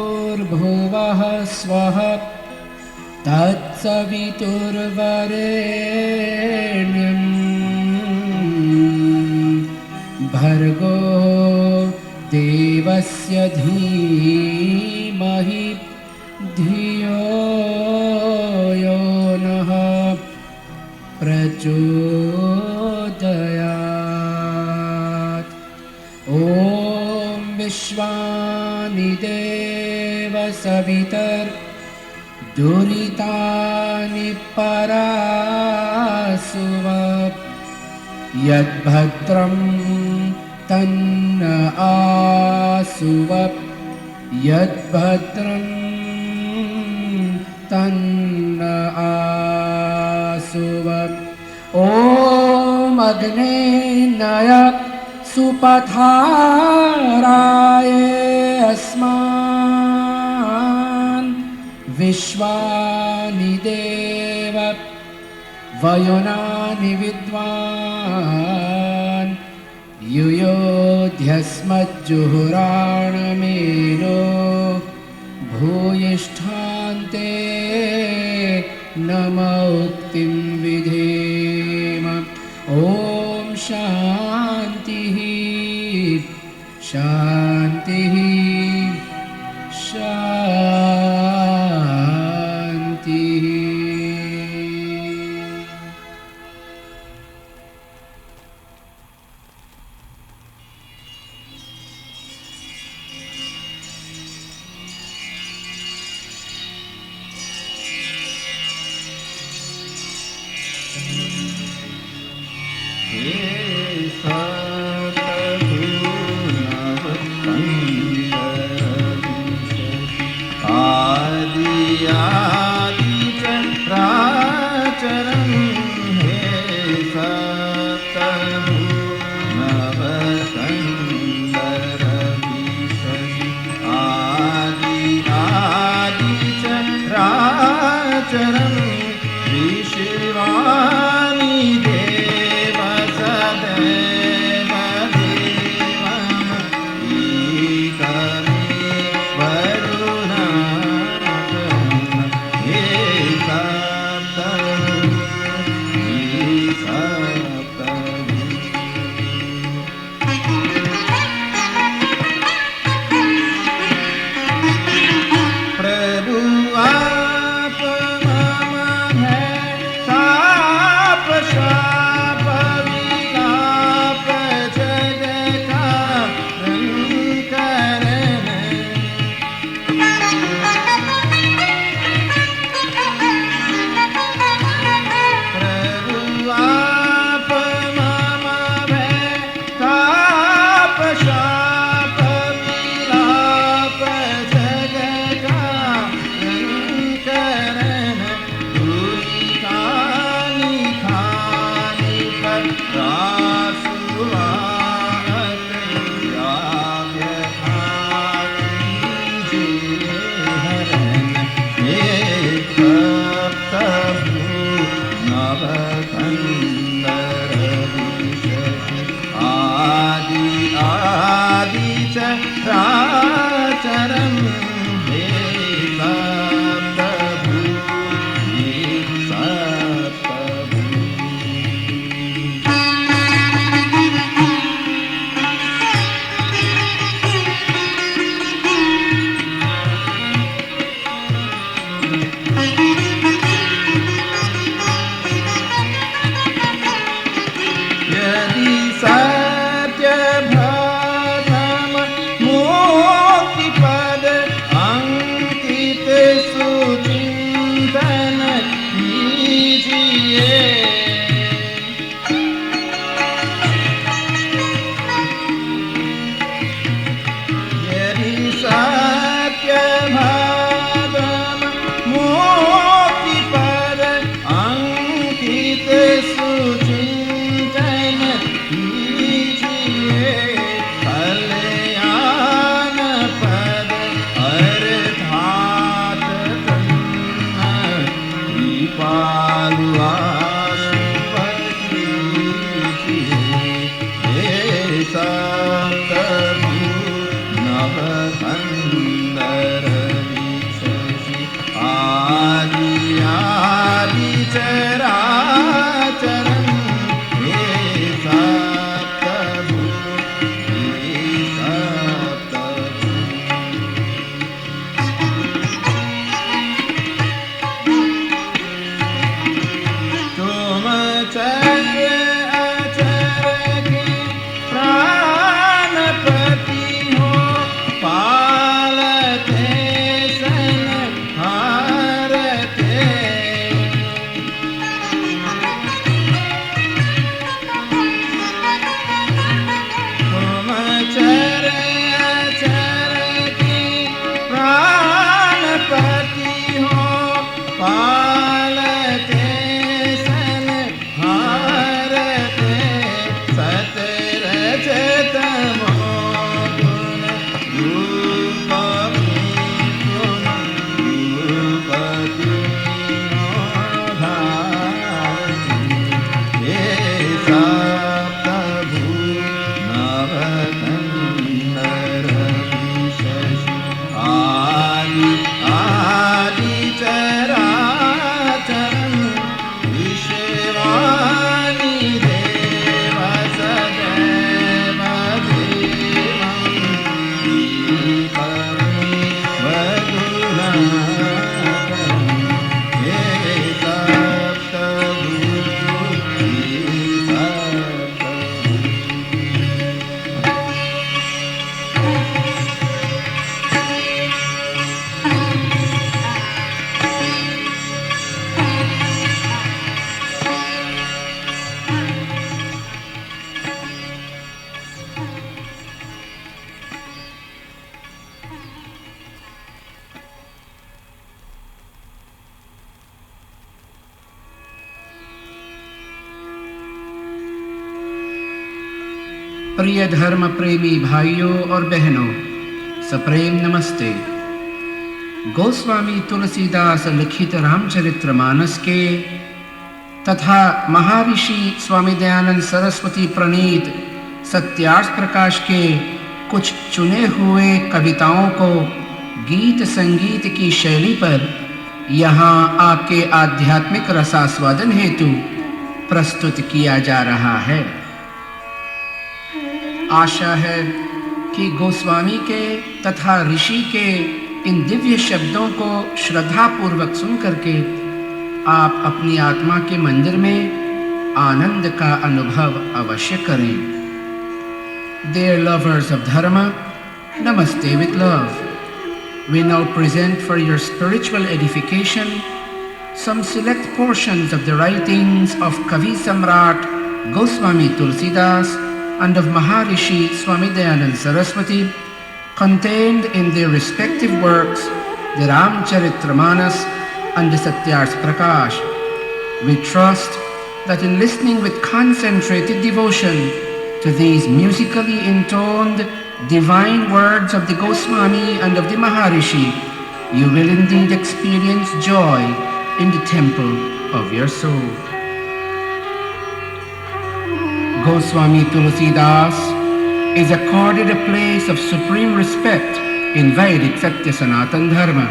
भूर्भुवः स्वः तत्सवितुर्वरेण्यं भर्गो देवस्य धीमहि धियो यो नः प्रचोदयात्। ॐ विश्वानि देव सवितर्दुरितानि परासुव यद्भद्रं तन्न आसुव यद्भद्रं तन्न आसुव। ॐ अग्ने नय सुपथाराय अस्मान् विश्वानि देव वयुनानि विद्वान् युयोध्यस्मज्जुहुराणमेनो भूयिष्ठान्ते नमोक्तिं विधेम। ॐ शान्तिः शान्तिः शान्तिः। प्रिय धर्म प्रेमी भाइयों और बहनों, सप्रेम नमस्ते। गोस्वामी तुलसीदास लिखित रामचरितमानस के तथा महर्षि स्वामी दयानंद सरस्वती प्रणीत सत्यार्थ प्रकाश के कुछ चुने हुए कविताओं को गीत संगीत की शैली पर यहाँ आपके आध्यात्मिक रसास्वादन हेतु प्रस्तुत किया जा रहा है। आशा है कि गोस्वामी के तथा ऋषि के इन दिव्य शब्दों को श्रद्धापूर्वक सुन करके आप अपनी आत्मा के मंदिर में आनंद का अनुभव अवश्य करें। Dear lovers of Dharma, Namaste with love. We now present for your spiritual edification some select portions of the writings of Kavi Samrat Goswami Tulsidas and of Maharishi Swami Dayanand Saraswati, contained in their respective works, the Ramcharitramanas and the Satyarth Prakash. We trust that in listening with concentrated devotion to these musically intoned divine words of the Goswami and of the Maharishi, you will indeed experience joy in the temple of your soul. Goswami Tulsidas is accorded a place of supreme respect in Vedic Satya Sanatan Dharma.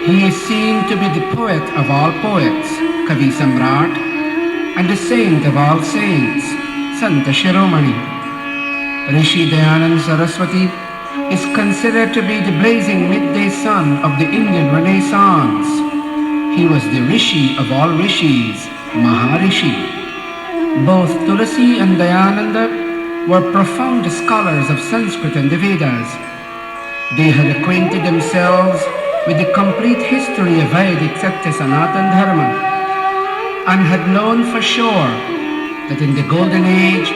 He is seen to be the poet of all poets, Kavi Samrat, and the saint of all saints, Santa Shiromani. Rishi Dayanand Saraswati is considered to be the blazing midday sun of the Indian Renaissance. He was the Rishi of all Rishis, Maharishi. Both Tulasi and Dayananda were profound scholars of Sanskrit and the Vedas. They had acquainted themselves with the complete history of Vedic Satya Sanatan Dharma and had known for sure that in the Golden Age,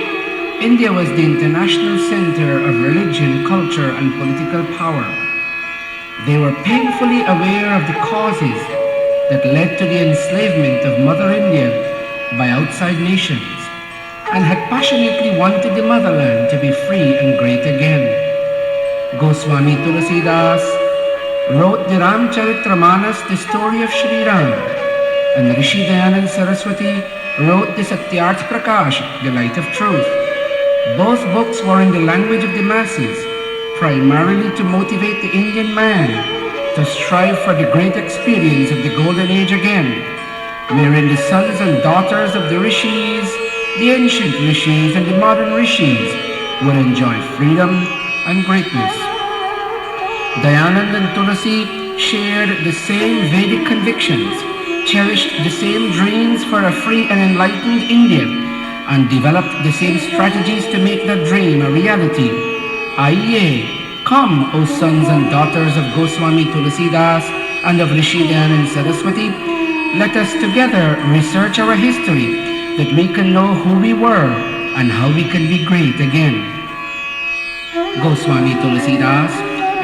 India was the international center of religion, culture, and political power. They were painfully aware of the causes that led to the enslavement of Mother India by outside nations, and had passionately wanted the motherland to be free and great again. Goswami Tulsidas wrote the Ramcharitramanas, the story of Sri Ram, and Rishi Dayanand Saraswati wrote the Satyarth Prakash, the light of truth. Both books were in the language of the masses, primarily to motivate the Indian man to strive for the great experience of the Golden Age again, wherein the sons and daughters of the Rishis, the ancient Rishis and the modern Rishis will enjoy freedom and greatness. Dayanand and Tulasi shared the same Vedic convictions, cherished the same dreams for a free and enlightened India, and developed the same strategies to make that dream a reality. Aiye, come, O sons and daughters of Goswami Tulsidas and of Rishi Dayanand Saraswati, let us together research our history, that we can know who we were and how we can be great again. Goswami Tulsidas,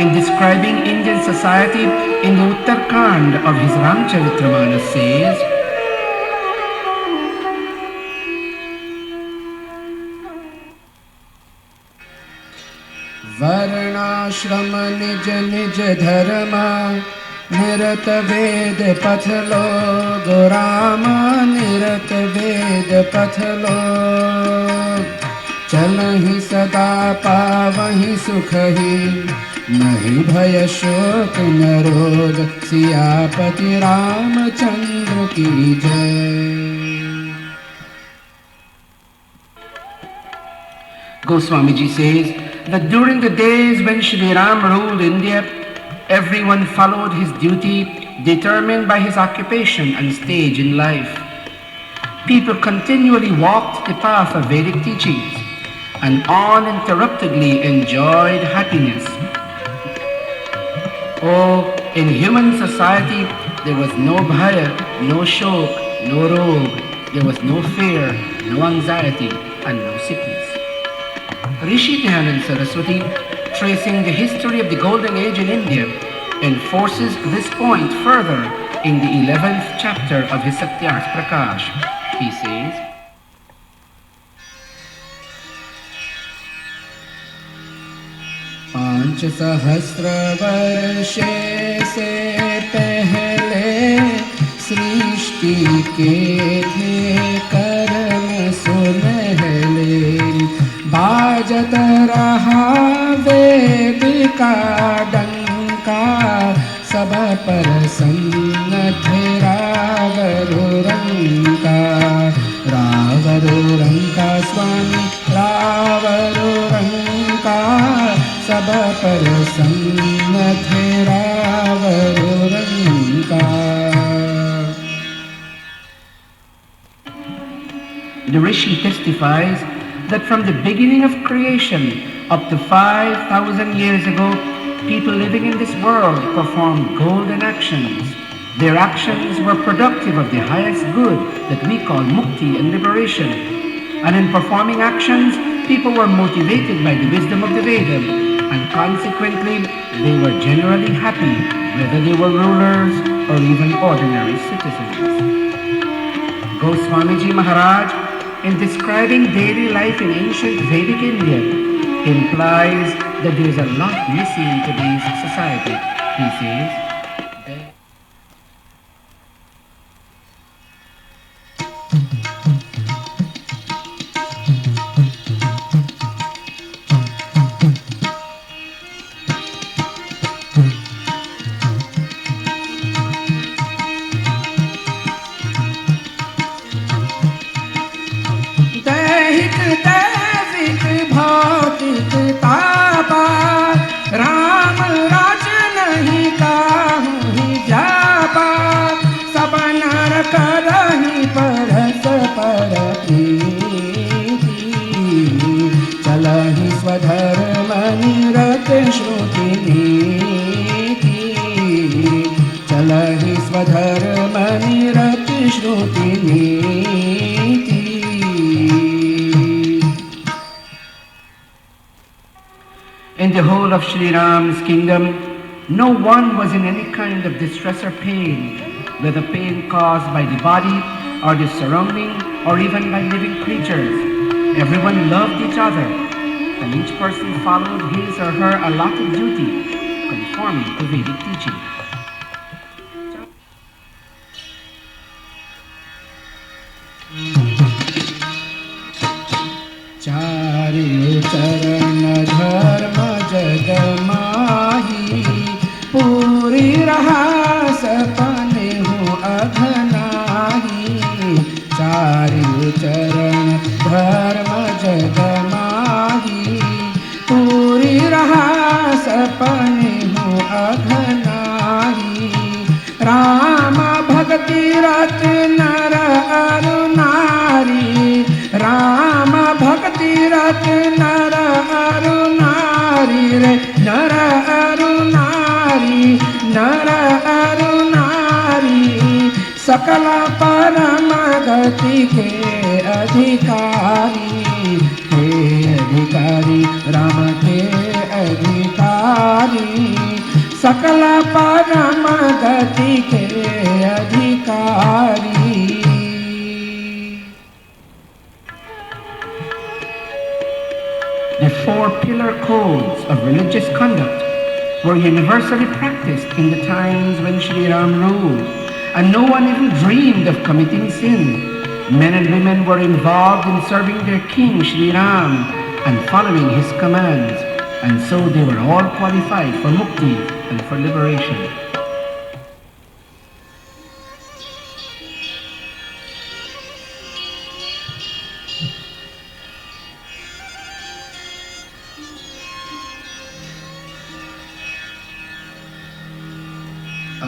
in describing Indian society in the Uttarkand of his Ramcharitramanas, says, वर्णाश्रम निज निज धर्म निरत वेद पथ लोग राम निरत वेद पथ लोग चलहि सदा पावहि सुख ही नहीं भय शोक न रोग सियापति रामचंद्र की जय। Goswami Ji says that during the days when Shri Ram ruled India, everyone followed his duty determined by his occupation and stage in life. People continually walked the path of Vedic teachings and uninterruptedly enjoyed happiness. Oh, in human society there was no bhaya, no shok, no rog, there was no fear, no anxiety and no sickness. Rishi Dayanand Saraswati, tracing the history of the Golden Age in India, enforces this point further in the 11th chapter of his Satyarth Prakash. He says, 5 सहस्र वर्षे से पहले सृष्टि के थे कर्म सुनहले। बाजत रहा वेद का डंका, सब पर सन्न थे रावण रंका। रावण रंका स्वामी रावण रंका, सब पर सन्न थे Ravan Ranka. The Rishi testifies that from the beginning of creation up to 5,000 years ago, people living in this world performed golden actions. Their actions were productive of the highest good that we call mukti and liberation. And in performing actions, people were motivated by the wisdom of the Veda, and consequently, they were generally happy, whether they were rulers or even ordinary citizens. Goswamiji Maharaj, in describing daily life in ancient Vedic India, implies that there is a lot missing in today's society. He says, स्वधर्म निरत श्रुति नीति, चलहि स्वधर्म निरत श्रुति नीति। In the whole of Sri Ram's kingdom, no one was in any kind of distress or pain, whether pain caused by the body or the surrounding or even by living creatures. Everyone loved each other, and each person followed his or her allotted duty, conforming to Vedic teaching. चारि चरण धर्म जग माही, पूरी रहा सपने हो अघनाही। चारि चरण धर्म जग माही, पूरी रहा सपने हो अघनाही। राम भक्ति रत नर अरु नारी, राम भक्ति रत नर अरु नारी रे। नर अरु नारी, नर अरु नारी, सकल परम गति के अधिकारी। हे अधिकारी राम के अधिकारी, सकल परम गति के अधिकारी। The 4 pillar codes of religious conduct were universally practiced in the times when Sri Ram ruled, and no one even dreamed of committing sin. Men and women were involved in serving their king Sri Ram and following his commands, and so they were all qualified for mukti and for liberation.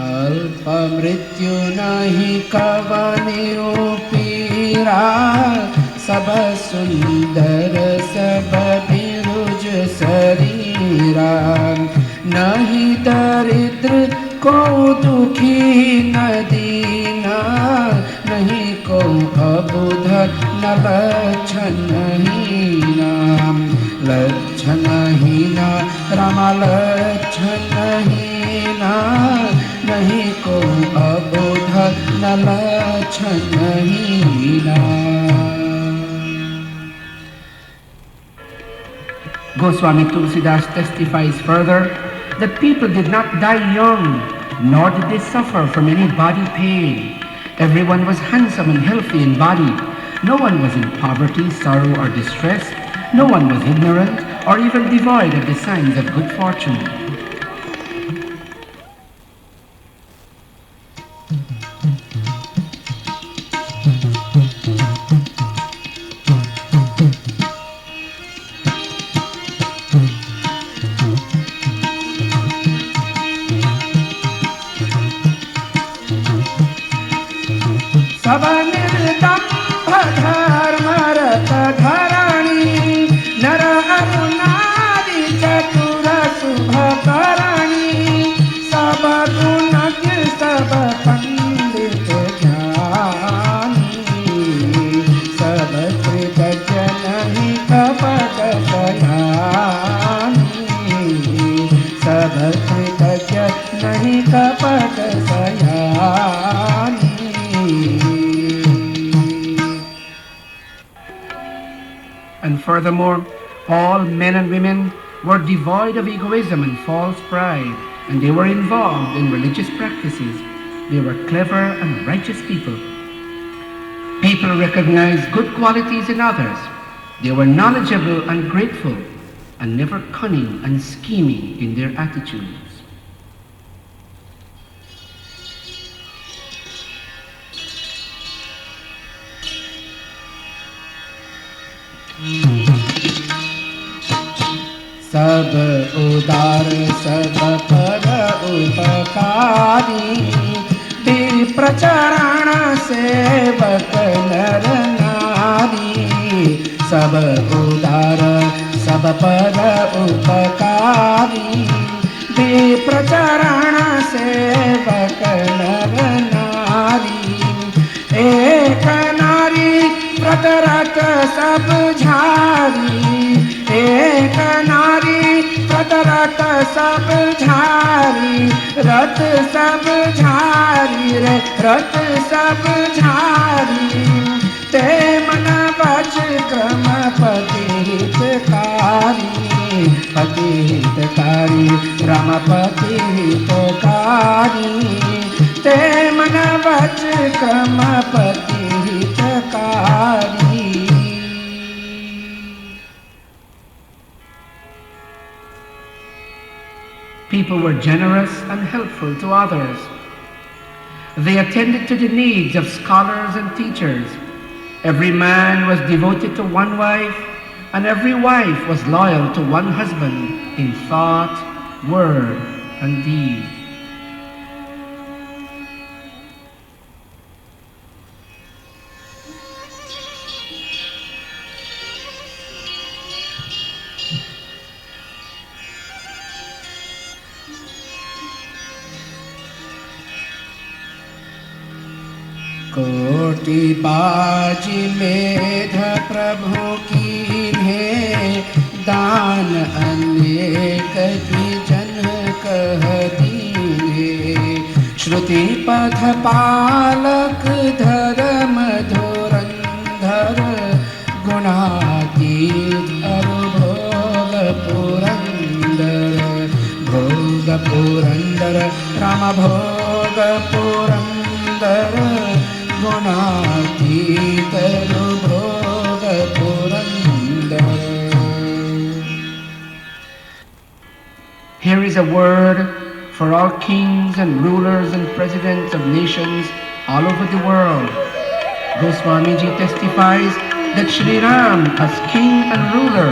अल्प मृत्यु नहीं कवनियो पीरा, सब सुंदर सब बिरुज शरीरा। नहीं दरिद्र को दुखी न दीना, नहीं को अबुध न लक्षणहीना। लक्षणहीना राम लक्षणहीना, नहीं को अबुध न लक्षणहीना। Goswami Tulsidas testifies further that people did not die young, nor did they suffer from any body pain. Everyone was handsome and healthy in body. No one was in poverty, sorrow, or distress. No one was ignorant or even devoid of the signs of good fortune. And furthermore, all men and women were devoid of egoism and false pride, and they were involved in religious practices. They were clever and righteous people. People recognized good qualities in others. They were knowledgeable and grateful, and never cunning and scheming in their attitudes. सब उदार सब पर उपकारी प्रचरण सेवक नर नारी सब उदार सब पर उपकारी प्रचरण सेवक नर नारी एक नारी प्रतरत सब झारी एक नारी प्रतरत सब झारी रत सब झारी रे रत सब झारी ते मन वच क्रम पतिहितकारी पतिहितकारी रमपति हितकारी ते मन वच क्रम पतिहितकारी. People were generous and helpful to others. They attended to the needs of scholars and teachers. Every man was devoted to one wife, and every wife was loyal to one husband in thought, word, and deed. कोटि बाजी मेध प्रभु की है दान अनेक की जन कह दीने श्रुति पथ पालक धर्म धुरंधर गुणातीत अरुभोग पुरंदर भोग पुरंदर राम भोग पुरंदर गुणातीत भोग Purandar. Here is a word for all kings and rulers and presidents of nations all over the world. Goswamiji testifies that Shri Ram, as king and ruler,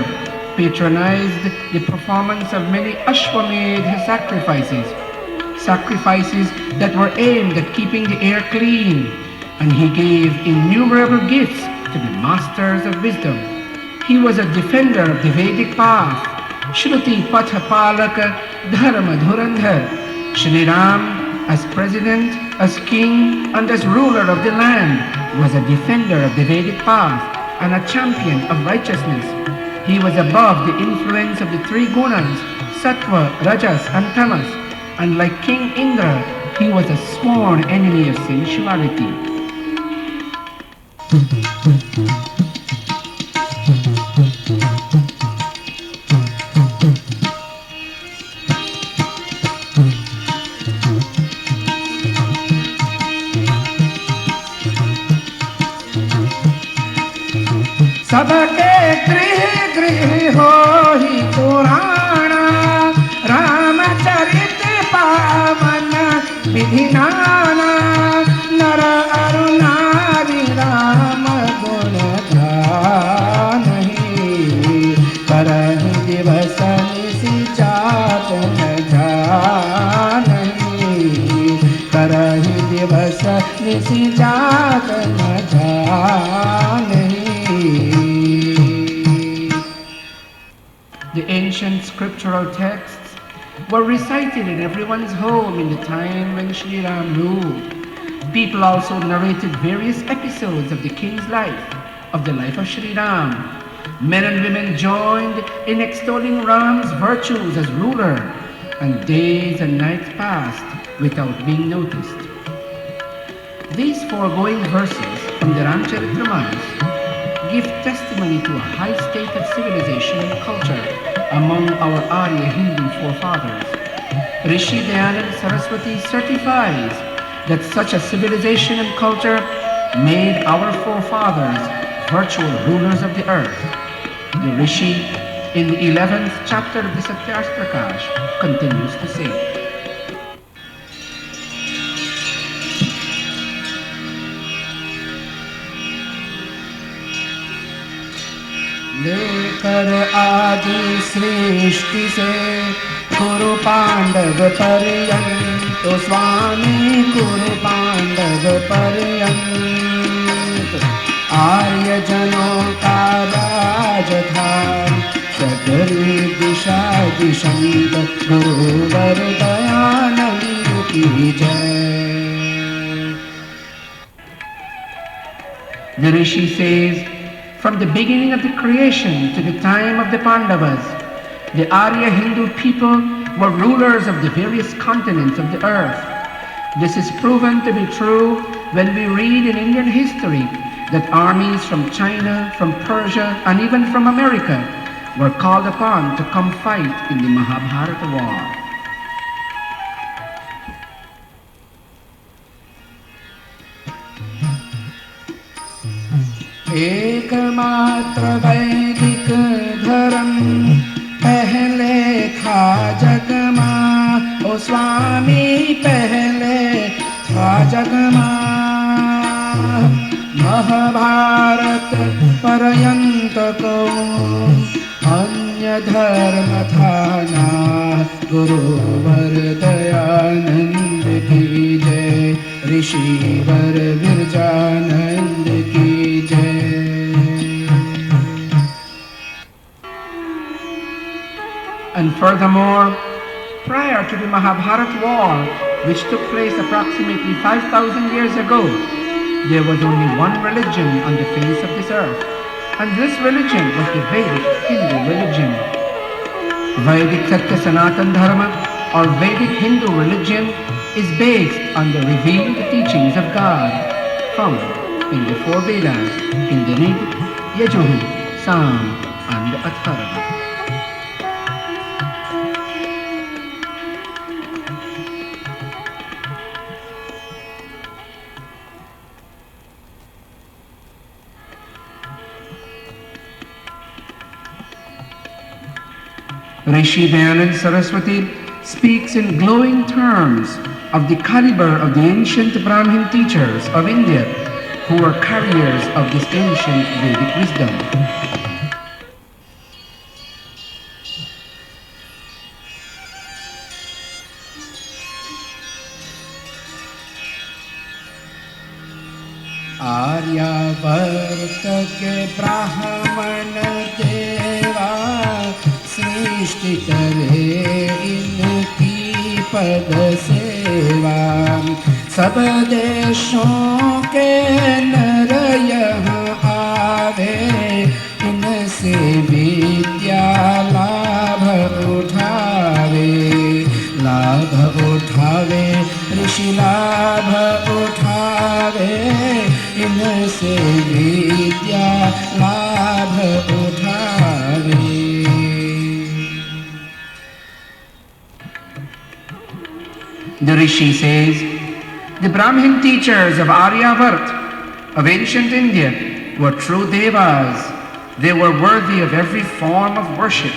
patronized the performance of many Ashwamedh sacrifices that were aimed at keeping the air clean, and he gave innumerable gifts to the masters of wisdom. He was a defender of the Vedic path, Shruti Pathapalaka Dharma Dhurandhar. Shri Ram, as president, as king, and as ruler of the land, was a defender of the Vedic path and a champion of righteousness. He was above the influence of the three gunas, Sattva, Rajas, and Tamas, and like King Indra, he was a sworn enemy of sensuality. सबके गृह गृह हो ही पुराणा, रामचरित पावन विधि नाना, नर अरु नारी राम गुण गानहि, करहि दिवस निशि जात न जानहि, करहि दिवस निशि जात न जानहि. The ancient scriptural texts were recited in everyone's home in the time when Sri Ram ruled. People also narrated various episodes of the king's life, of the life of Sri Ram. Men and women joined in extolling Ram's virtues as ruler, and days and nights passed without being noticed. These foregoing verses from the Ramcharitmanas give testimony to a high state of civilization and culture among our Arya Hindu forefathers. Rishi Dayanand Saraswati certifies that such a civilization and culture made our forefathers virtual rulers of the earth. The Rishi, in the 11th chapter of the Satyasprakash, continues to say, लेकर आदि सृष्टि से कुरु पांडव पर्यंत, स्वामी कुरु पांडव पर्यंत, आर्य जनों का राज था, चतुर्वी दिशा दिशंत, गुरुवर दयानंद की जय. The Rishi says, from the beginning of the creation to the time of the Pandavas, the Arya Hindu people were rulers of the various continents of the earth. This is proven to be true when we read in Indian history that armies from China, from Persia, and even from America were called upon to come fight in the Mahabharata war. एकमात्र वैदिक धर्म पहले था जग में, ओ स्वामी पहले था जग में. महाभारत पर्यंत को अन्य धर्म था ना, गुरुवर दयानंद की जय, ऋषिवर विरजानंद की जय. And furthermore, prior to the Mahabharata war, which took place approximately 5,000 years ago, there was only one religion on the face of this earth, and this religion was the Vedic Hindu religion. Vedic Satya Sanatan Dharma, or Vedic Hindu religion, is based on the revealed teachings of God, found in the four Vedas, in the Rig, Yajur, Sam, and Atharva. Rishi Dayanand Saraswati speaks in glowing terms of the caliber of the ancient Brahmin teachers of India who were carriers of this ancient Vedic wisdom. Aryavart के ब्राह्मण देवा सृष्टि करे इनकी पद सेवा, सब देशों के नर यहाँ आवे, इनसे विद्या लाभ उठावे, लाभ उठावे ऋषि लाभ उठावे, इनसे विद्या लाभ उठावे. The Rishi says, the Brahmin teachers of Aryavart, of ancient India, were true devas, They were worthy of every form of worship,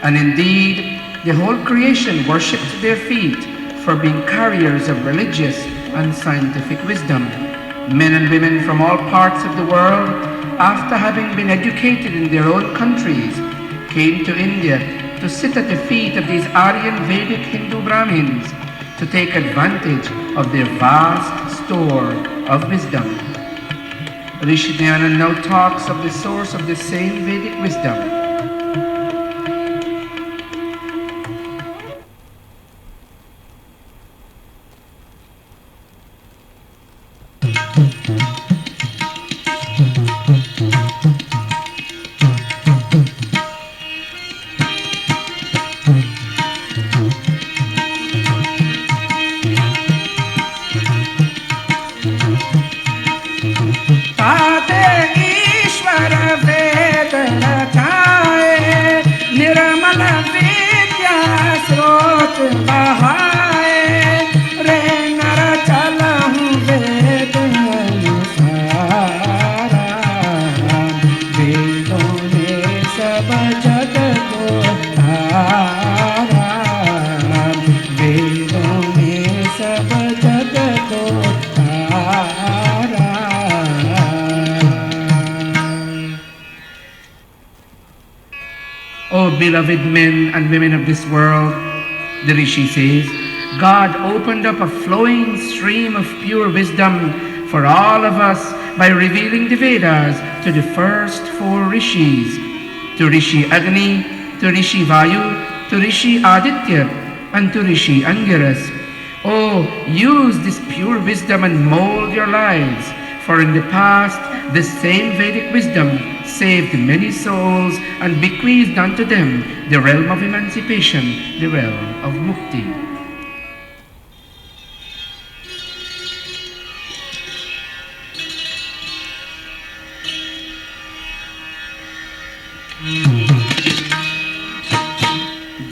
and indeed, the whole creation worshipped their feet for being carriers of religious and scientific wisdom. Men and women from all parts of the world, after having been educated in their own countries, came to India to sit at the feet of these Aryan Vedic Hindu Brahmins to take advantage of their vast store of wisdom. Rishi Dayananda now talks of the source of the same Vedic wisdom. Beloved men and women of this world, the Rishi says, God opened up a flowing stream of pure wisdom for all of us by revealing the Vedas to the first four Rishis, to Rishi Agni, to Rishi Vayu, to Rishi Aditya, and to Rishi Angiras. Oh, use this pure wisdom and mold your lives, for in the past, this same Vedic wisdom saved many souls and bequeathed unto them the realm of emancipation, the realm of mukti.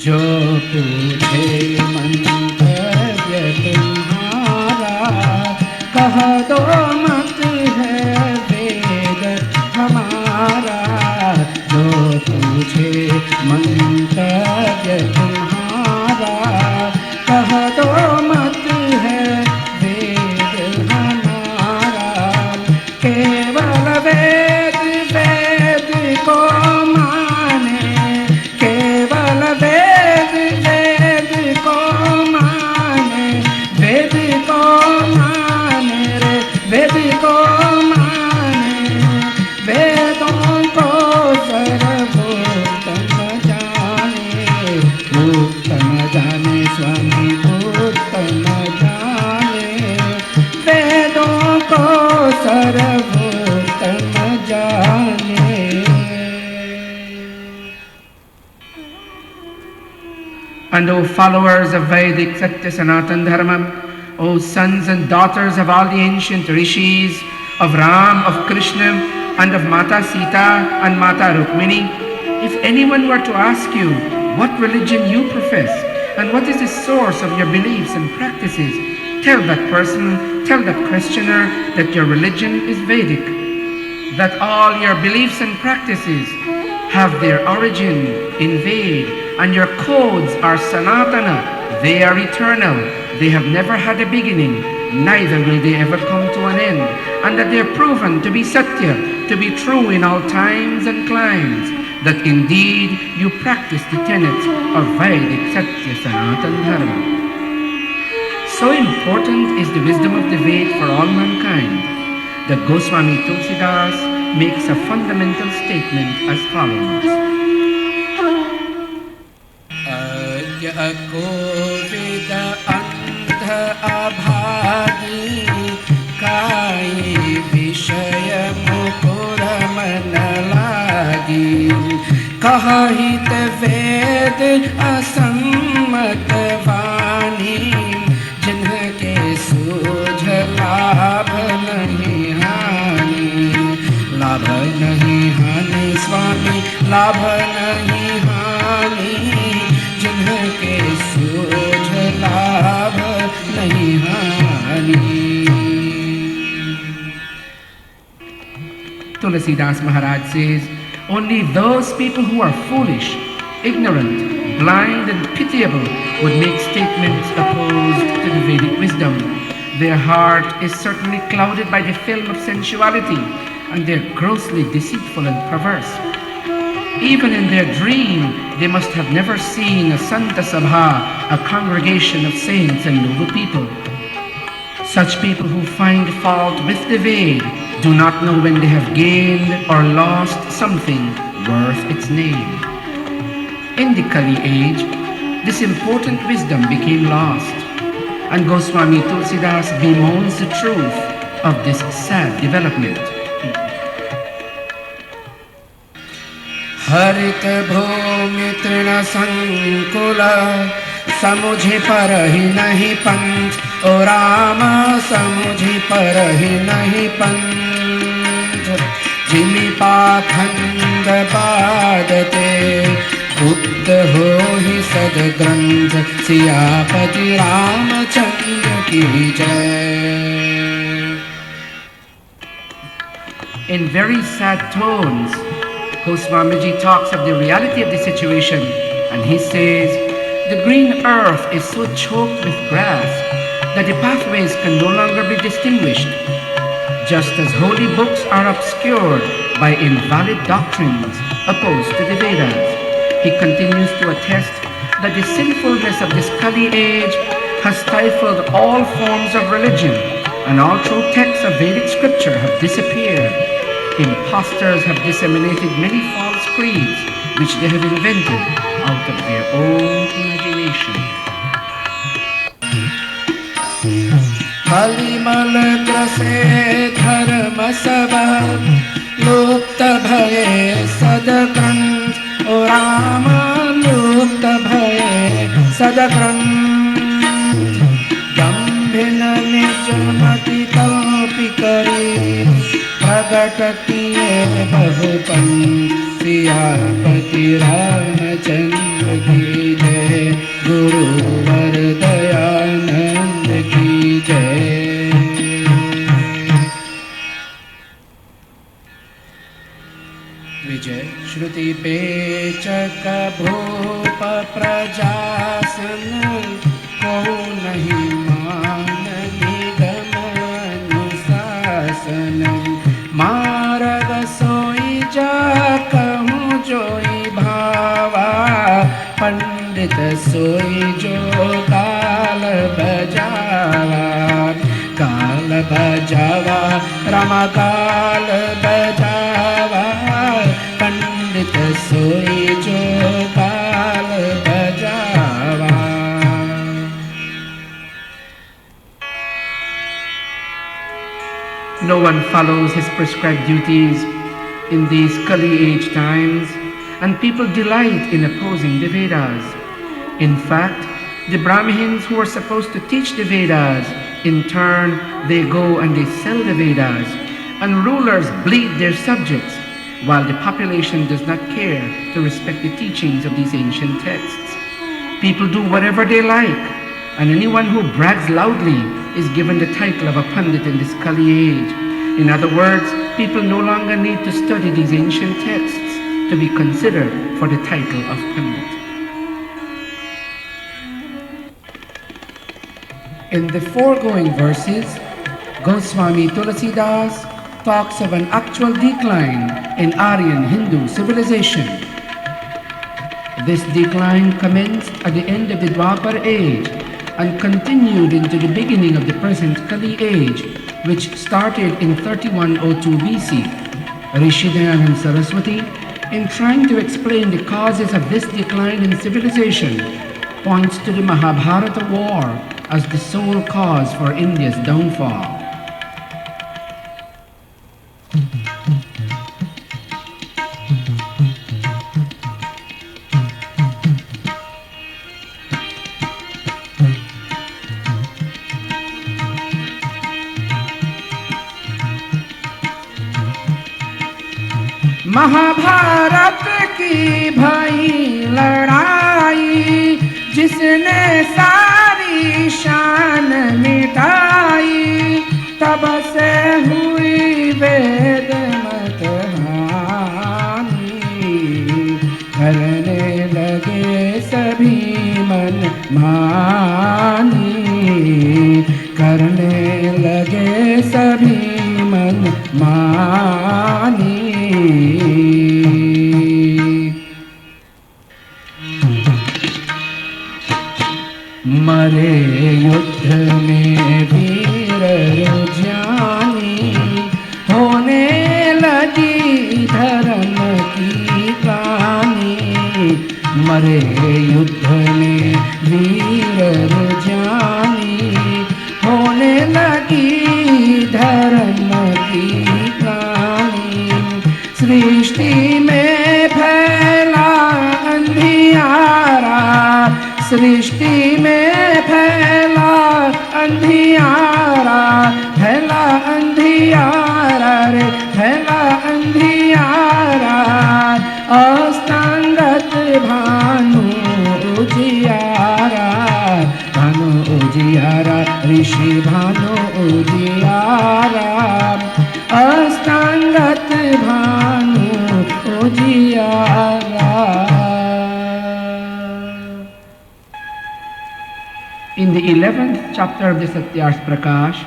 जो पूछे मंतव्य तुम्हारा, कह दो मत है वेद हमारा। जो पूछे मंतव्य तुम्हारा, कह दो मत है वेद हमारा। केवल वेद वेद को माने, केवल वेद वेद को माने, वेद को माने रे, वेद को माने। वेदों को सर्वोत्तम जाने, उत्तम जाने स्वामी उत्तम जाने। वेदों को सर्वोत्तम जाने। And O followers of Vedic Satya Sanatana Dharma, O sons and daughters of all the ancient rishis, of Ram, of Krishna, and of Mata Sita and Mata Rukmini, if anyone were to ask you what religion you profess and what is the source of your beliefs and practices, tell that person, tell that questioner that your religion is Vedic, that all your beliefs and practices have their origin in Ved, and your codes are Sanatana, they are eternal, they have never had a beginning, neither will they ever come to an end, and that they are proven to be Satya, to be true in all times and climes, that indeed you practice the tenets of Vedic Satya Sanatana Dharma. So important is the wisdom of the Ved for all mankind, that Goswami Tulsidas makes a fundamental statement as follows. Kovind अंध अभागी, काई विषय मुकुर मन लागी। कहित वेद असम्मत वाणी, जिनके सूझ लाभ नहीं हानि। लाभ नहीं हानि स्वामी, लाभ नहीं हानि, जिनके सूझ लाभ नहीं हानि। Tulsidas Maharaj says, Only those people who are foolish, ignorant, blind, and pitiable would make statements opposed to the Vedic wisdom. Their heart is certainly clouded by the film of sensuality, and they're grossly deceitful and perverse. Even in their dream, they must have never seen a Santa Sabha, a congregation of saints and noble people. Such people who find fault with the Ved do not know when they have gained or lost something worth its name. In the Kali age, this important wisdom became lost, and Goswami Tulsidas bemoans the truth of this sad development. हरित भूमि तृण संकुल समुझि पर ही नहीं पंच ओ राम समुझि पर ही नहीं पंच जिमि पाखंड बादते उक्त हो ही सदग्रंथ सियापति रामचंद्र की जय. In very sad tones, Goswamiji talks of the reality of the situation, and he says, the green earth is so choked with grass that the pathways can no longer be distinguished. Just as holy books are obscured by invalid doctrines opposed to the Vedas, he continues to attest that the sinfulness of this Kali age has stifled all forms of religion, and all true texts of Vedic scripture have disappeared. Impostors have disseminated many false creeds which they have invented out of their own imagination. कलिमल ग्रसे धर्म सब लुप्त भये सदग्रंथ ओ राम लुप्त भये सदग्रंथ गंभिन निज मति clip करी प्रगट किए बहुपन सियापति रामचंद्र की जय गुरुवर दयानंद की जय. विजय श्रुति पेचक भूप प्रजासन को नहीं मान निगम अनुशासन मारग सोई जा कहूँ जोई भावा पंडित सोई जो काल बजावा रमा काल बजावा पंडित सोई जो काल बजावा. No one follows his prescribed duties in these Kali age times, and people delight in opposing the Vedas. In fact, the Brahmins who are supposed to teach the Vedas, in turn, they go and they sell the Vedas, and rulers bleed their subjects, while the population does not care to respect the teachings of these ancient texts. People do whatever they like, and anyone who brags loudly is given the title of a Pandit in this Kali age. In other words, people no longer need to study these ancient texts to be considered for the title of Pandit. In the foregoing verses, Goswami Tulsidas talks of an actual decline in Aryan Hindu civilization. This decline commenced at the end of the Dwapar age and continued into the beginning of the present Kali age, which started in 3102 BC. Rishi Dayanand Saraswati, in trying to explain the causes of this decline in civilization, points to the Mahabharata war as the sole cause for India's downfall. Mahabharat की भई लड़ाई जिसने सारी शान मिटाई तब से हुई वेद मत हानि करने लगे सभी मन मानी। मरे युद्ध में वीर रुझानी, होने लगी धर्म की ग्लानि। मरे युद्ध में वीर रुझानी, होने लगी धर्म की ग्लानि। सृष्टि में फैला अंधियारा, सृष्टि में फैला अंधियारा, फैला अंधियारा रे, फैला अंधियारा। अस्तंगत भानु उजियारा, भानु उजियारा, ऋषि भानु उजियारा। अस्तंगत भानु उजियारा। In the 11th chapter of the Satyars Prakash,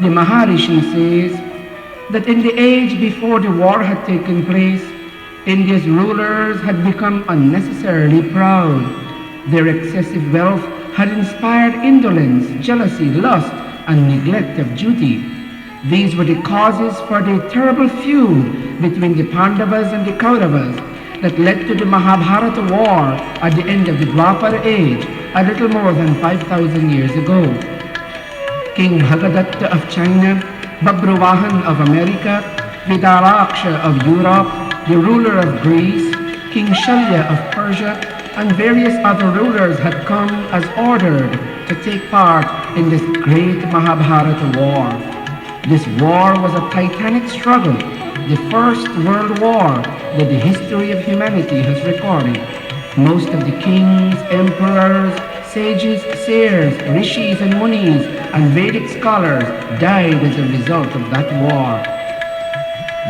the Maharishi says that in the age before the war had taken place, India's rulers had become unnecessarily proud. Their excessive wealth had inspired indolence, jealousy, lust, and neglect of duty. These were the causes for the terrible feud between the Pandavas and the Kauravas that led to the Mahabharata war at the end of the Dwapara age, a little more than 5,000 years ago. King Bhagadatta of China, Babruvahan of America, Vidaraksha of Europe, the ruler of Greece, King Shalya of Persia, and various other rulers had come as ordered to take part in this great Mahabharata war. This war was a titanic struggle, the first world war that the history of humanity has recorded. Most of the kings, emperors, sages, seers, rishis and munis, and Vedic scholars died as a result of that war.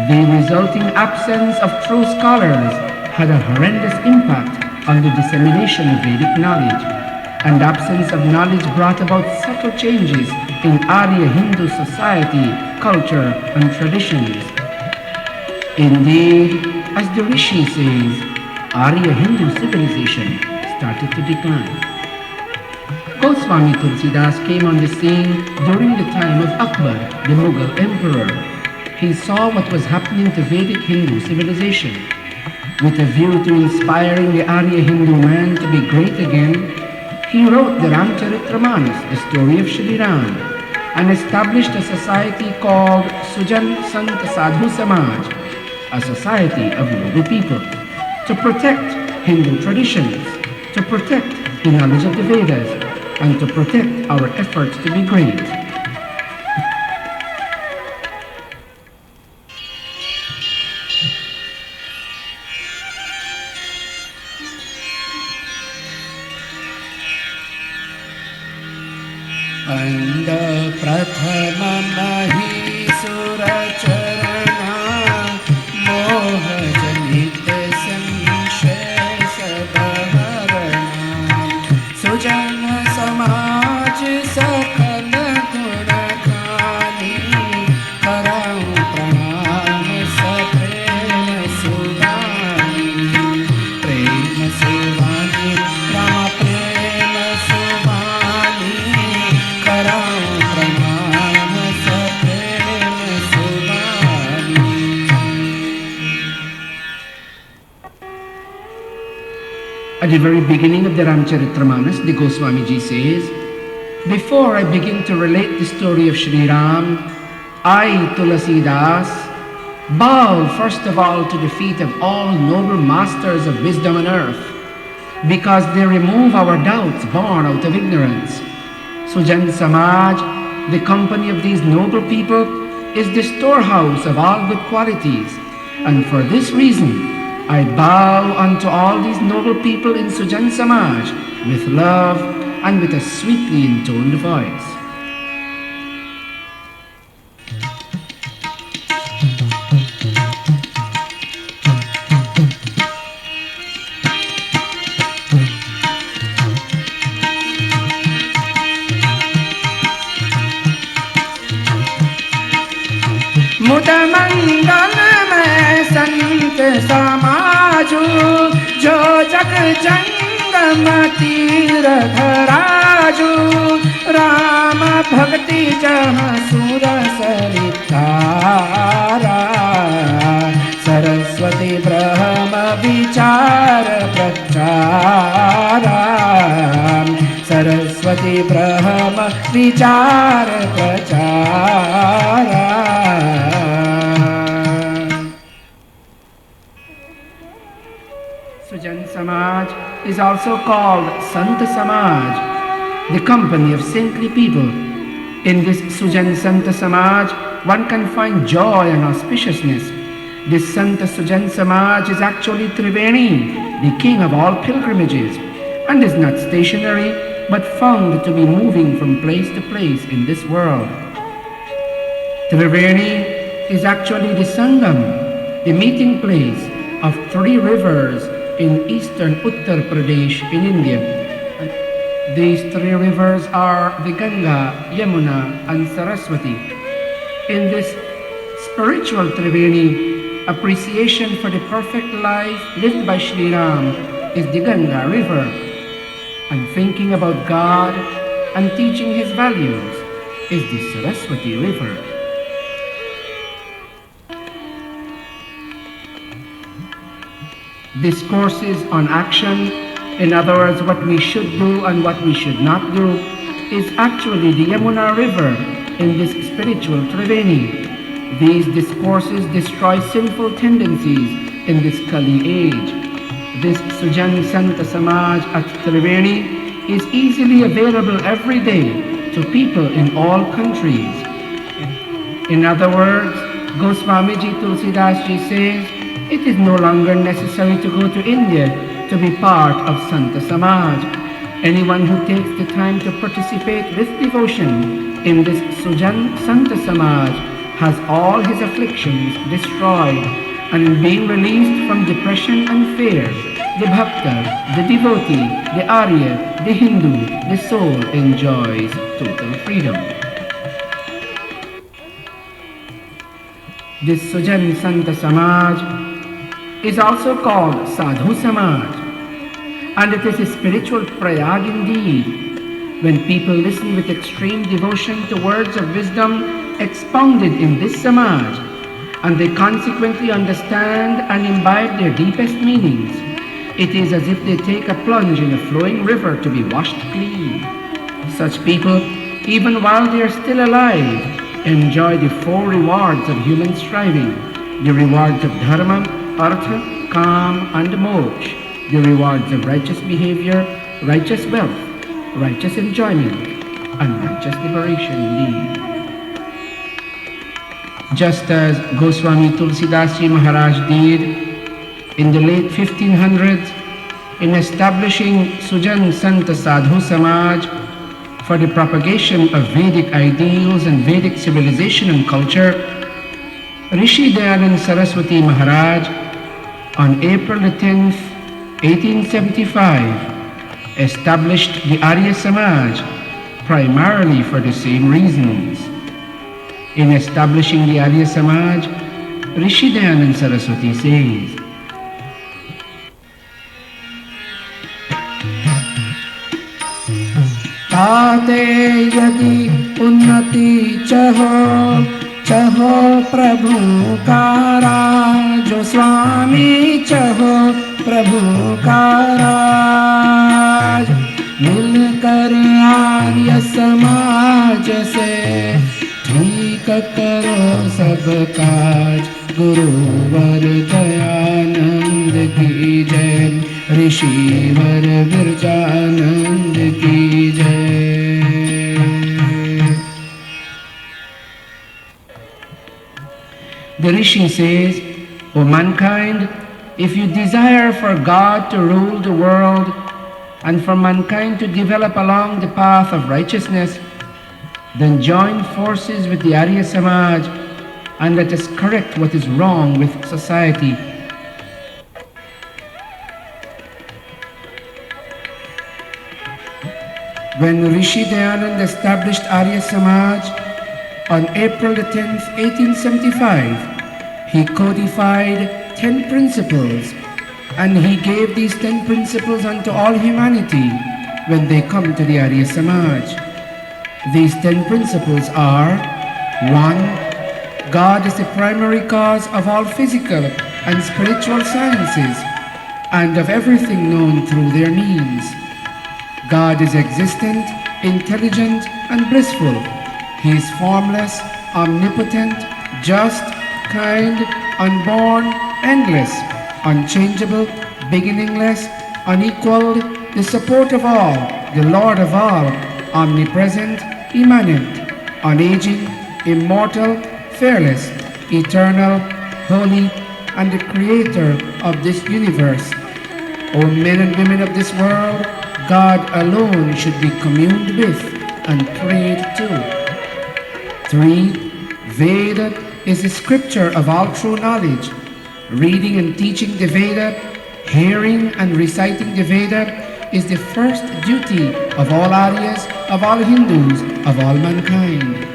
The resulting absence of true scholars had a horrendous impact on the dissemination of Vedic knowledge, and absence of knowledge brought about subtle changes in Arya Hindu society, culture, and traditions. Indeed, as the Rishi says, Arya Hindu civilization started to decline. Goswami Tulsidas came on the scene during the time of Akbar, the Mughal emperor. He saw what was happening to Vedic Hindu civilization. With a view to inspiring the Arya Hindu man to be great again, he wrote the Ramcharitmanas, the story of Shri Ram, and established a society called Sujan Sant Sadhu Samaj, a society of noble people, to protect Hindu traditions, to protect the knowledge of the Vedas, and to protect our efforts to be great. अंद प्रथम मही सुरचरणा, मोह जनित संशय सब हरणा। सुजन समाज सकल गुण गानी, करऊं प्रणाम सप्रेम सुवानी। प्रेम सुवानी राम प्रेम सुवानी, करऊं प्रणाम सप्रेम सुवानी। At the very beginning of the Ramcharitmanas, the Goswami Ji says, before I begin to relate the story of Shri Ram, I, Tulasidas, bow first of all to the feet of all noble masters of wisdom on earth, because they remove our doubts born out of ignorance. Sujan Samaj, the company of these noble people, is the storehouse of all good qualities, and for this reason, I bow unto all these noble people in Sujan Samaj with love and with a sweetly intoned voice. मुद मंगल में संत समाजू जो जग जंगम तीरथ राजू राम भक्ति जहाँ सुर सरितारा सरस्वती ब्रह्म विचार प्रचारा सरस्वती ब्रह्म विचार प्रचारा Sujan Samaj is also called Sant Samaj, the company of saintly people. In this Sujan Sant Samaj, one can find joy and auspiciousness. This Sant Sujan Samaj is actually Triveni, the king of all pilgrimages, and is not stationary but found to be moving from place to place in this world. Triveni is actually the Sangam, the meeting place of 3 rivers in eastern Uttar Pradesh in India. These 3 rivers are the Ganga, Yamuna and Saraswati. In this spiritual Triveni, appreciation for the perfect life lived by Sri Ram is the Ganga river, and thinking about God and teaching His values is the Saraswati river. Discourses on action, in other words, what we should do and what we should not do, is actually the Yamuna river in this spiritual Triveni. These discourses destroy sinful tendencies in this Kali age. This Sujan Santa Samaj at Triveni is easily available every day to people in all countries. In other words, Goswamiji Tulsidas Ji says, it is no longer necessary to go to India to be part of Santa Samaj. Anyone who takes the time to participate with devotion in this Sujan Santa Samaj has all his afflictions destroyed, and in being released from depression and fear, the Bhakta, the devotee, the Arya, the Hindu, the soul enjoys total freedom. This Sujan Santa Samaj is also called Sadhu Samaj, and it is a spiritual prayag indeed. When people listen with extreme devotion to words of wisdom expounded in this Samaj, and they consequently understand and imbibe their deepest meanings, it is as if they take a plunge in a flowing river to be washed clean. Such people, even while they are still alive, enjoy the 4 rewards of human striving, the rewards of dharma, artha, kam and moksha, the rewards of righteous behavior, righteous wealth, righteous enjoyment, and righteous liberation indeed. Just as Goswami Tulsidas Ji Maharaj did in the late 1500s in establishing Sujan Santa Sadhu Samaj for the propagation of Vedic ideals and Vedic civilization and culture, Rishi Dayanand Saraswati Maharaj on April the 10th, 1875 established the Arya Samaj primarily for the same reasons. In establishing the Arya Samaj, Rishi Dayanand Saraswati says, ताते यदि उन्नति चहो चहो प्रभु का राज स्वामी चहो प्रभु का राज मिलकर आर्य समाज से ठीक करो सब काज गुरुवर दयानंद की जय ऋषिवर विरजानंद की जय. The Rishi says, O mankind, if you desire for God to rule the world and for mankind to develop along the path of righteousness, then join forces with the Arya Samaj and let us correct what is wrong with society. When Rishi Dayanand established Arya Samaj, On April the 10th, 1875, he codified 10 principles, and he gave these 10 principles unto all humanity when they come to the Arya Samaj. These 10 principles are: 1. God is the primary cause of all physical and spiritual sciences and of everything known through their means. God is existent, intelligent, and blissful. He is formless, omnipotent, just, kind, unborn, endless, unchangeable, beginningless, unequaled, the support of all, the Lord of all, omnipresent, immanent, unaging, immortal, fearless, eternal, holy, and the creator of this universe. O men and women of this world, God alone should be communed with and prayed to. 3. Veda is the scripture of all true knowledge. Reading and teaching the Veda, hearing and reciting the Veda is the first duty of all Aryas, of all Hindus, of all mankind.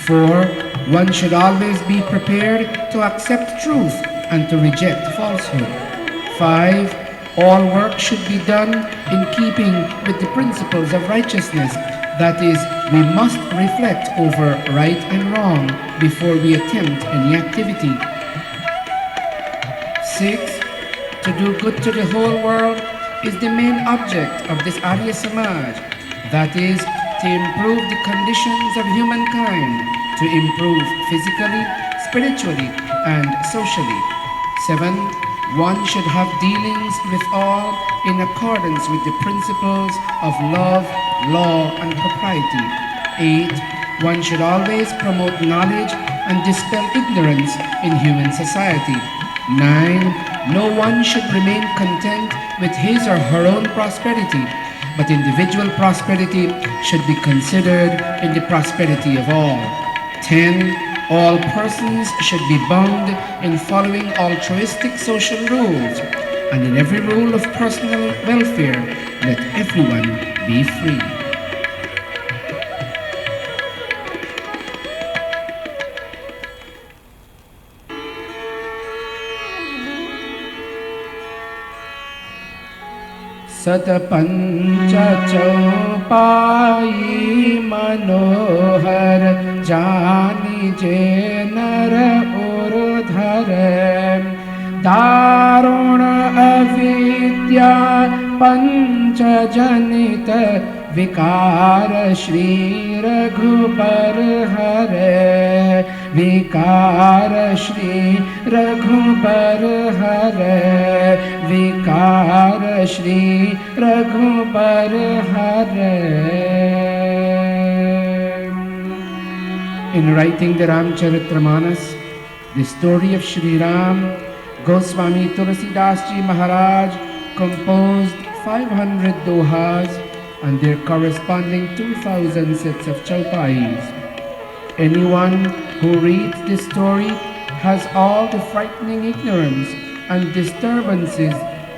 4. One should always be prepared to accept truth and to reject falsehood. 5. All work should be done in keeping with the principles of righteousness. That is, we must reflect over right and wrong before we attempt any activity. 6. To do good to the whole world is the main object of this Arya Samaj. That is, to improve the conditions of humankind, to improve physically, spiritually, and socially. 7. One should have dealings with all in accordance with the principles of love, law, and propriety. 8. One should always promote knowledge and dispel ignorance in human society. 9. No one should remain content with his or her own prosperity, but individual prosperity should be considered in the prosperity of all. 10. All persons should be bound in following altruistic social rules, and in every rule of personal welfare, let everyone be free. सतपंच चौपाई मनोहर जानिजे नर उर्धर दारुण अविद्या पंचजनित विकार श्री रघुबर हरे विकार श्री रघुबर हरे विकार श्री रघुबर हरे. In writing the Ramcharitramanas, the story of Shri Ram, Goswami Tulsidas Ji Maharaj composed 500 dohas and their corresponding 2,000 sets of chaupais. Anyone who reads this story has all the frightening ignorance and disturbances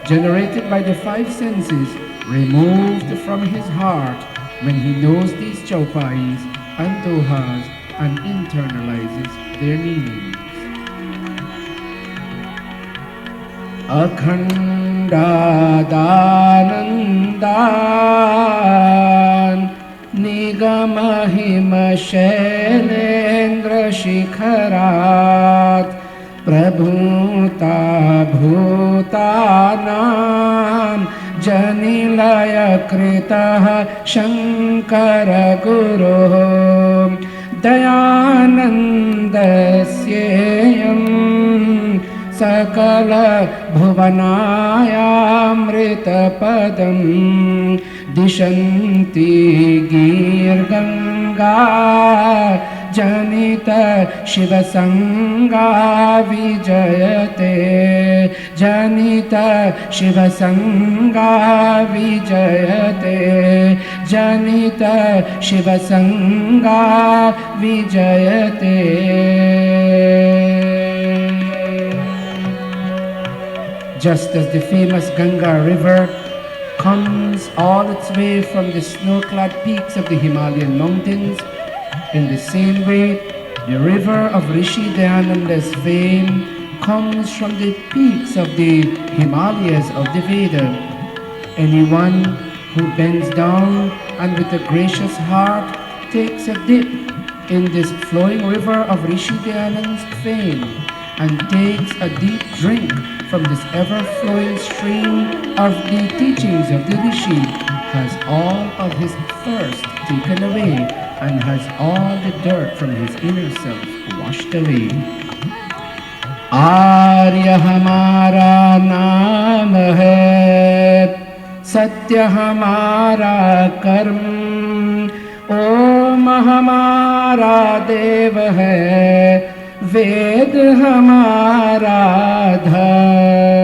generated by the five senses removed from his heart when he knows these chaupais and dohas and internalizes their meanings. Akhandadanandan Nigamahim Shailendra Shikharat Prabhuta Bhutanam Janilaya Kritaha Shankara Guru Dayanandasyayam Sakala Bhuvanayamrita Padam Dishanti Girganga Janita Shivasanga Vijayate Janita Shivasanga Vijayate Janita Shivasanga Vijayate. Just as the famous Ganga River comes all its way from the snow-clad peaks of the Himalayan mountains, In the same way, the river of Rishi Dayananda's vein comes from the peaks of the Himalayas of the Veda. Anyone who bends down and with a gracious heart takes a dip in this flowing river of Rishi Dayananda's vein and takes a deep drink from this ever-flowing stream of the teachings of the Rishi has all of his thirst taken away and has all the dirt from his inner self washed away. आर्य हमारा नाम है, सत्य हमारा कर्म, ओम हमारा देव है, वेद हमारा धर्म.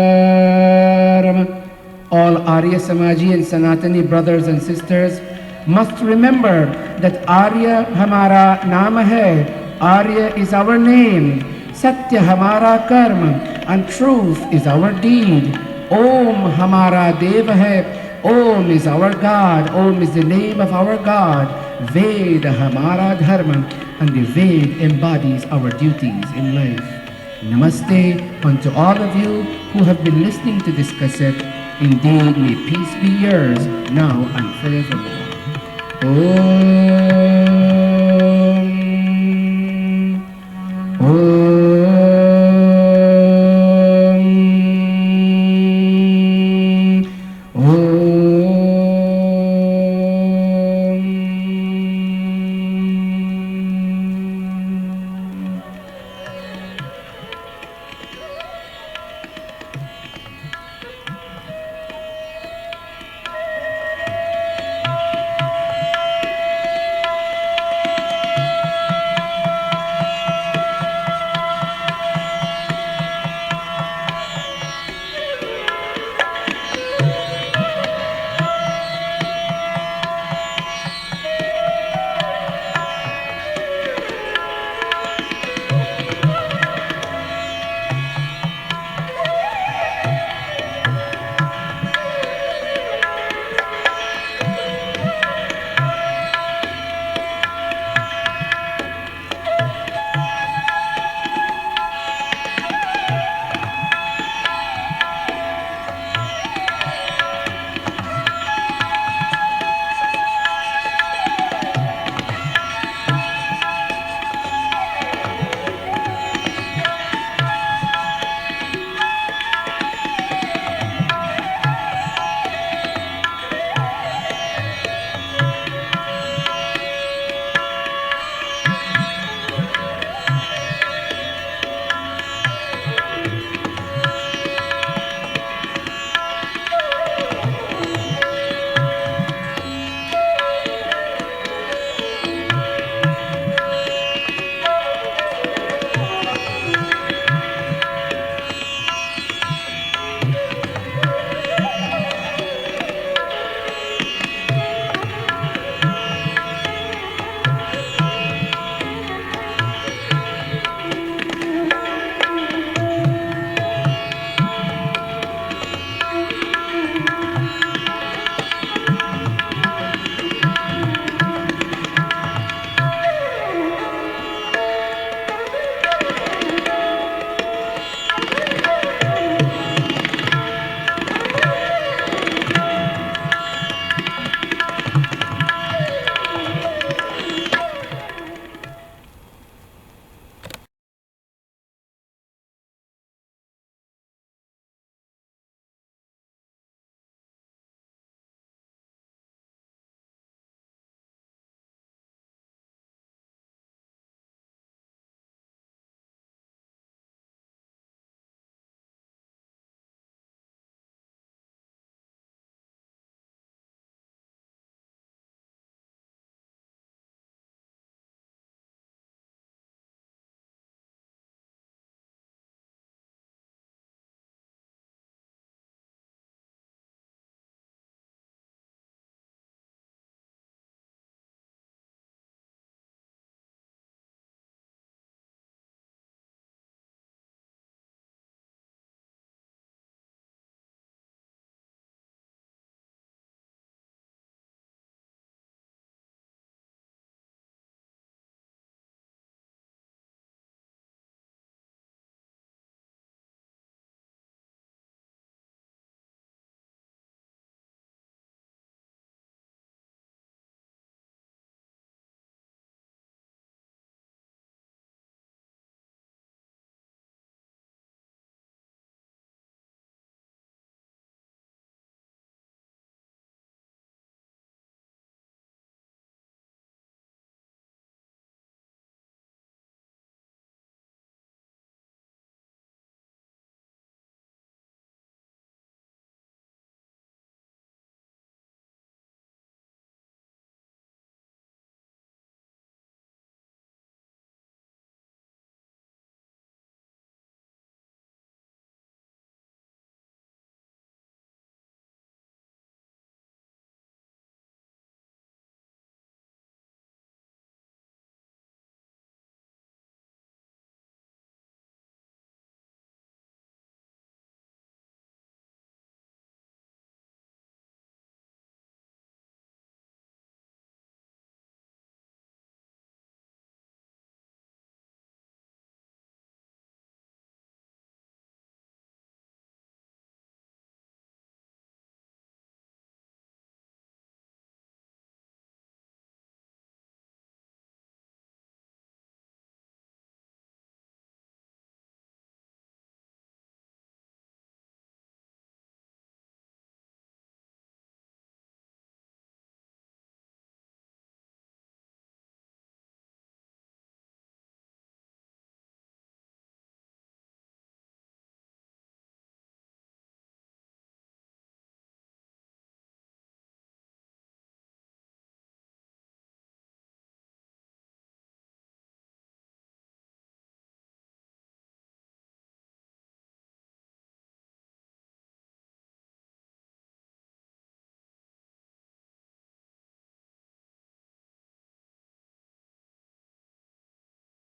All Arya Samaji and Sanatani brothers and sisters must remember that Arya Hamara Nama hai, Arya is our name, Satya Hamara Karma, and truth is our deed. Om Hamara Deva hai, Om is our God, Om is the name of our God, Veda Hamara Dharma, and the Ved embodies our duties in life. Namaste unto all of you who have been listening to this cassette. Indeed, may peace be yours now and forevermore. Oh.